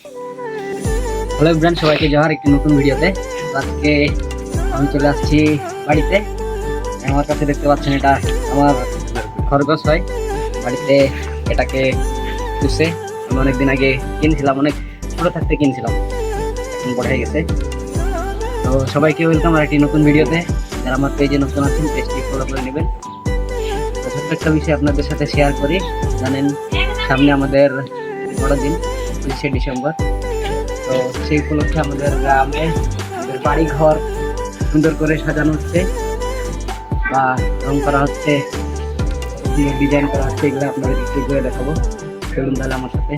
Hello everyone, সবাইকে জোহার একটি নতুন ভিডিওতে। আজকে আমি চলে আসছি বাড়িতে। আমার কাছে দেখতে পাচ্ছেন, এটা আমার খরগোশ হয়। বাড়িতে এটাকে পুষে আমি অনেকদিন আগে কিনছিলাম, অনেক ছোটো থাকতে কিনছিলাম, এখন বড় হয়ে গেছে। তো সবাইকে ওয়েলকাম আর একটি নতুন ভিডিওতে। যারা আমার পেজে নতুন আছেন, পেজটি ফলো করে নেবেন। তো ছোট্ট একটা বিষয় আপনাদের সাথে শেয়ার করি। জানেন, সামনে আমাদের বড়দিন 25শে ডিসেম্বর। তো সেই উপলক্ষে আমাদের গ্রামে আমাদের বাড়ি ঘর সুন্দর করে সাজানো হচ্ছে বা রং করা হচ্ছে, ডিজাইন করা হচ্ছে। এগুলো আপনাদের একটু ঘুরে দেখাবো, চলুন তাহলে আমার সাথে।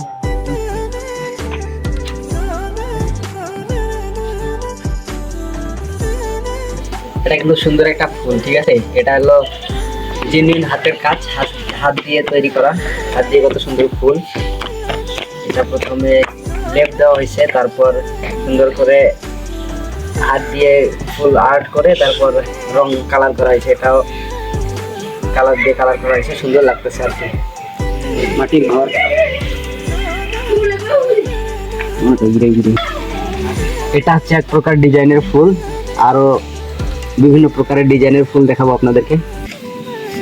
এটা কিন্তু সুন্দর একটা ফুল, ঠিক আছে। এটা হলো জেনুইন হাতের কাজ, হাত দিয়ে তৈরি করা, হাত দিয়ে কত সুন্দর ফুল। এটা প্রথমে লেপ দেওয়া হয়েছে, তারপর সুন্দর করে হাত দিয়ে ফুল আর্ট করে তারপর রং কালার করা হয়েছে। এটাও কালার দিয়ে কালার করা হয়েছে, সুন্দর লাগতেছে আর কি। মাটির ঘর, এটা হচ্ছে এক প্রকার ডিজাইনের ফুল। আরো বিভিন্ন প্রকারের ডিজাইনের ফুল দেখাবো আপনাদেরকে।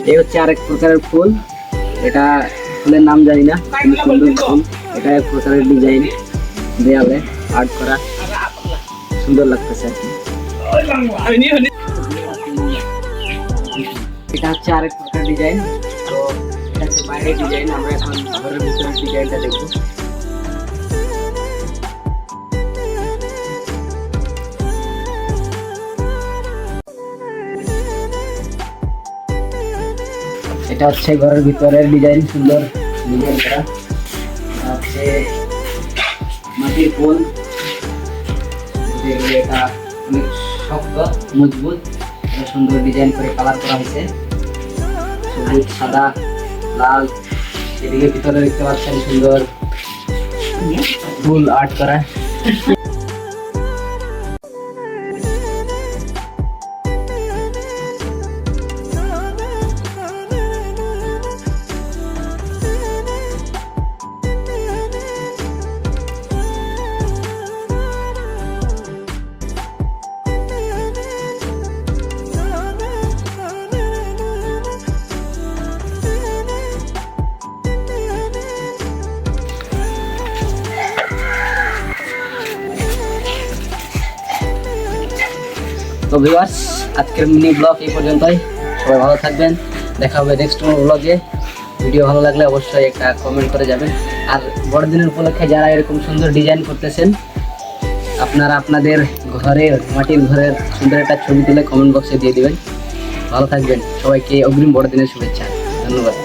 এই হচ্ছে আরেক প্রকারের ফুল, এটা ফুলের নাম জানি না, কিন্তু সুন্দর ফুল। এটা এক প্রকারের ডিজাইন, দেয়ালে আর্ট করা, সুন্দর লাগতেছে আর কি। এটা হচ্ছে আরেক প্রকার ডিজাইন। তো এটা হচ্ছে বাইরের ডিজাইন, আমরা এখন ঘরের ভিতরের ডিজাইনটা দেখবো। এটা হচ্ছে ঘরের ভিতরের ডিজাইন, সুন্দর ডিজাইন করা। এটা হচ্ছে মাটির ফুল, এটা অনেক শক্ত মজবুত, এটা সুন্দর ডিজাইন করে কালার করা হয়েছে, সবুজ, সাদা, লাল। এদিকে ভিতরে দেখতে পাচ্ছেন সুন্দর ফুল আর্ট করা। তো ভিউয়ার্স, আজকের মিনি ব্লগ এই পর্যন্তই। সবাই ভালো থাকবেন, দেখা হবে নেক্সট ব্লগে। ভিডিও ভালো লাগলে অবশ্যই একটা কমেন্ট করে যাবেন। আর বড়দিনের উপলক্ষে যারা এরকম সুন্দর ডিজাইন করতেছেন, আপনারা আপনাদের ঘরের মাটির ঘরের সুন্দর একটা ছবি তুলে কমেন্ট বক্সে দিয়ে দিবেন। ভালো থাকবেন, সবাইকে অগ্রিম বড়দিনের শুভেচ্ছা, ধন্যবাদ।